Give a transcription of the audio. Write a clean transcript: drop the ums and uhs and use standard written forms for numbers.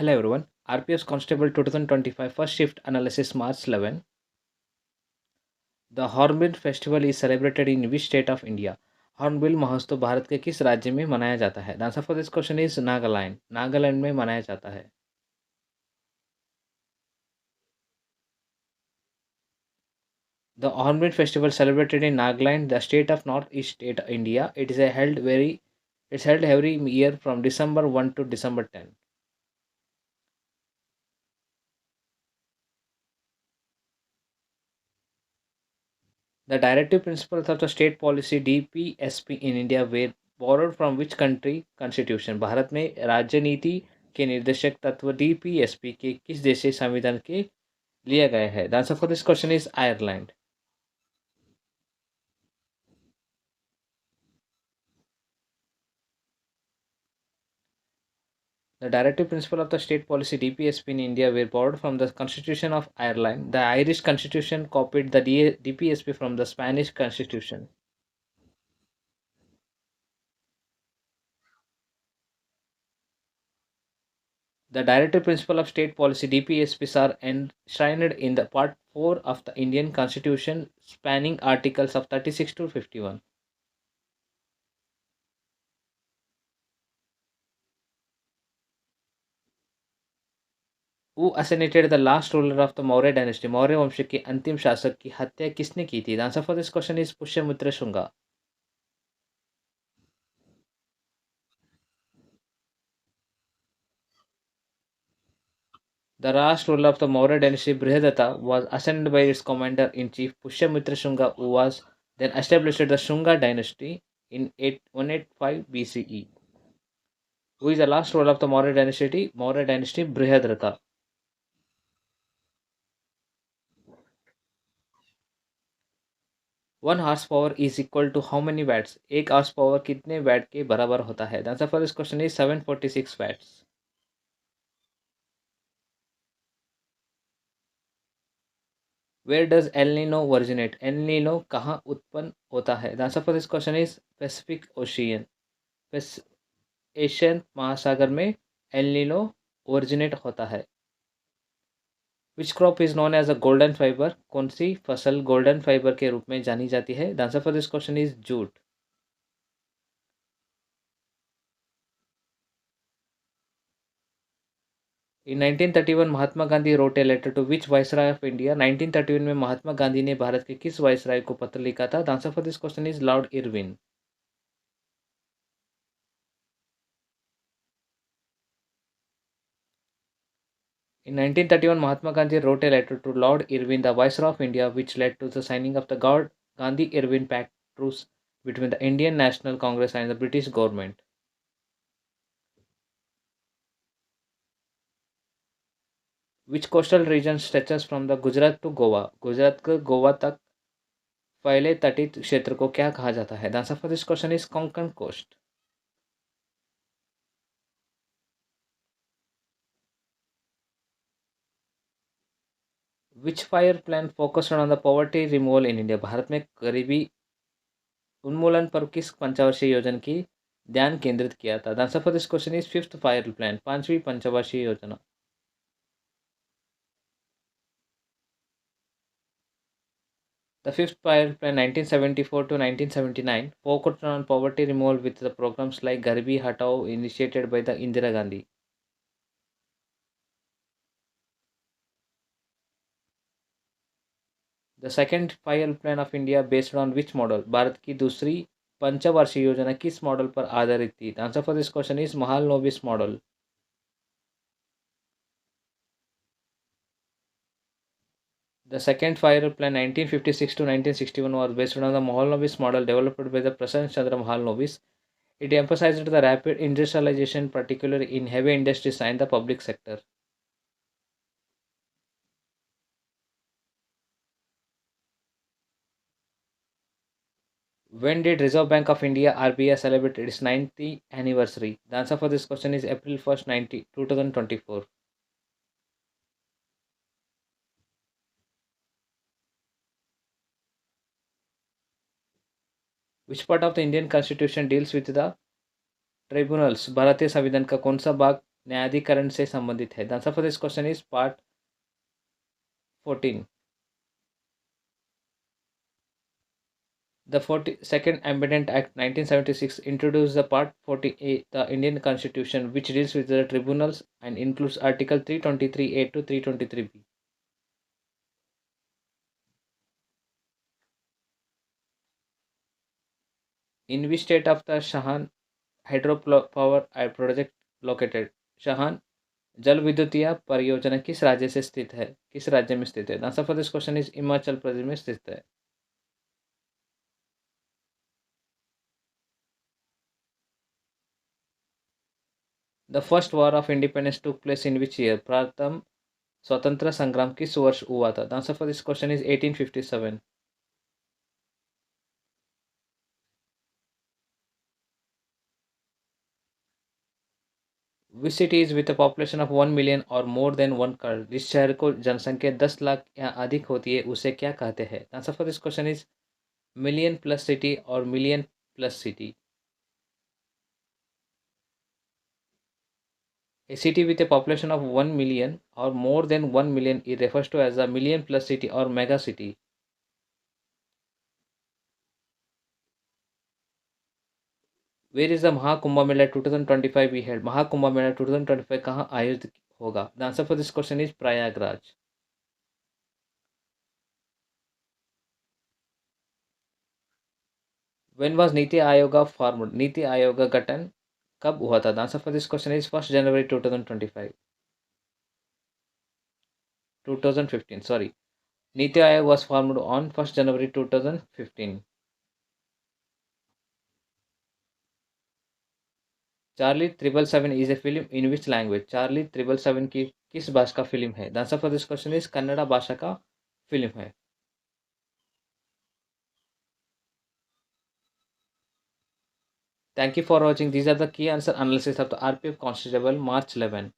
Hello everyone. RPS Constable 2025 First Shift Analysis March 11. The Hornbill Festival is celebrated in which state of India? Hornbill महोत्सव भारत के किस राज्य में मनाया जाता है? The answer for this question is Nagaland. Nagaland में मनाया जाता है। The Hornbill Festival celebrated in Nagaland, the state of Northeast State, India. It's held every year from December 1 to December 10. The directive principles of the state policy DPSP in India were borrowed from which country constitution? Bharat में राज्य नीति के निर्देशक तत्व DPSP के किस देश के संविधान के लिया गया है? The answer for this question is Ireland. The directive principle of the state policy DPSP in India were borrowed from the Constitution of Ireland. The Irish Constitution copied the DPSP from the Spanish Constitution. The directive principle of state policy DPSPs are enshrined in the Part 4 of the Indian Constitution, spanning articles of 36 to 51. Who assassinated the last ruler of the Maurya dynasty? Maurya वंश के अंतिम शासक की हत्या किसने की थी? The answer for this question is Pushyamitra Shunga. The last ruler of the Maurya dynasty, Brihadatta, was ascended by its commander-in-chief Pushyamitra Shunga, who was then established the Shunga dynasty in 185 BCE. Who is the last ruler of the Maurya dynasty? Maurya dynasty, Brihadatta. 1 horsepower is equal to how many watts? एक horse power कितने VAT के बराबर होता है? The answer for this question is 746 watts. Where does El Nino originate? El Nino कहाँ उत्पन्न होता है? The answer for this question is Pacific Ocean. Asian महासागर में एल नीनो ओरिजिनेट होता है. Which crop is known as a golden fibre? कौन सी फसल गोल्डन फाइबर के रूप में जानी जाती है? The answer for this question is jute. In 1931 Mahatma Gandhi wrote a letter to which viceroy of India? 1931 में महात्मा गांधी ने भारत के किस वाइसराय को पत्र लिखा था? The answer for this question is Lord Irwin. In 1931, Mahatma Gandhi wrote a letter to Lord Irwin, the Viceroy of India, which led to the signing of the Gandhi-Irwin Pact truce between the Indian National Congress and the British government. Which coastal region stretches from the Gujarat to Goa? Gujarat के गोवा तक फैले तटित क्षेत्र को क्या कहा जाता है? The answer for this question is Konkan coast. Which fire plan focused on the poverty removal in India? Bharat में गरीबी उन्मूलन पर किस पंचवर्षीय योजना की ध्यान केंद्रित किया था? The answer for this question is fifth fire plan, पांचवी पंचवर्षीय योजना. The fifth fire plan 1974 to 1979 focused on poverty removal with the programs like Garibi Hatao initiated by the Indira Gandhi. The second fire plan of India based on which model? Bharat की दूसरी पंचवार्षिक योजना किस model पर आधारित थी? The answer for this question is Mahalanobis model. The second fire plan 1956 to 1961 was based on the Mahalanobis model developed by the Prasanth Chandra Mahalanobis. It emphasized the rapid industrialization, particularly in heavy industries and the public sector. When did Reserve Bank of India (RBI) celebrate its 90th anniversary? The answer for this question is April 1st, 2024. Which part of the Indian Constitution deals with the tribunals? भारतीय संविधान का कौन सा भाग न्यायाधिकरण से संबंधित है? The answer for this question is part 14. The 42nd Amendment Act 1976 introduced the Part 40A, the Indian Constitution, which deals with the tribunals and includes Article 323A to 323B. In which state of the Shahan hydropower project located? Shahan जल विद्युतीय परियोजना किस राज्य से स्थित है, किस राज्य में स्थित है? The answer for this question is Himachal Pradesh में स्थित है. The first war of independence took place in which year? प्रथम स्वतंत्र संग्राम किस वर्ष हुआ था? The answer for this question is 1857. Which city is with a population of 1 million or more then 1 crore? जिस शहर को जनसंख्या 10 लाख या अधिक होती है उसे क्या कहते हैं? Answer for this question is million plus city or million plus city. A city with a population of 1 million or more than 1 million is refers to as a million plus city or mega city. Where is the Mahakumbh Mela 2025 be held? Mahakumbh Mela 2025 कहाँ आयोजित होगा? The answer for this question is Prayagraj. When was Niti Ayoga formed? NITI Aayog का गठन कब हुआ था? The answer for this question is 1st January 2025. 2015, sorry. Niti Ayog was formed on 1st January 2015. Charlie 777 is a film in which language? Charlie 777 की किस भाषा का film है? The answer for this question is Kannada भाषा का film है. Thank you for watching. These are the key answer analysis of the RPF constable March 11.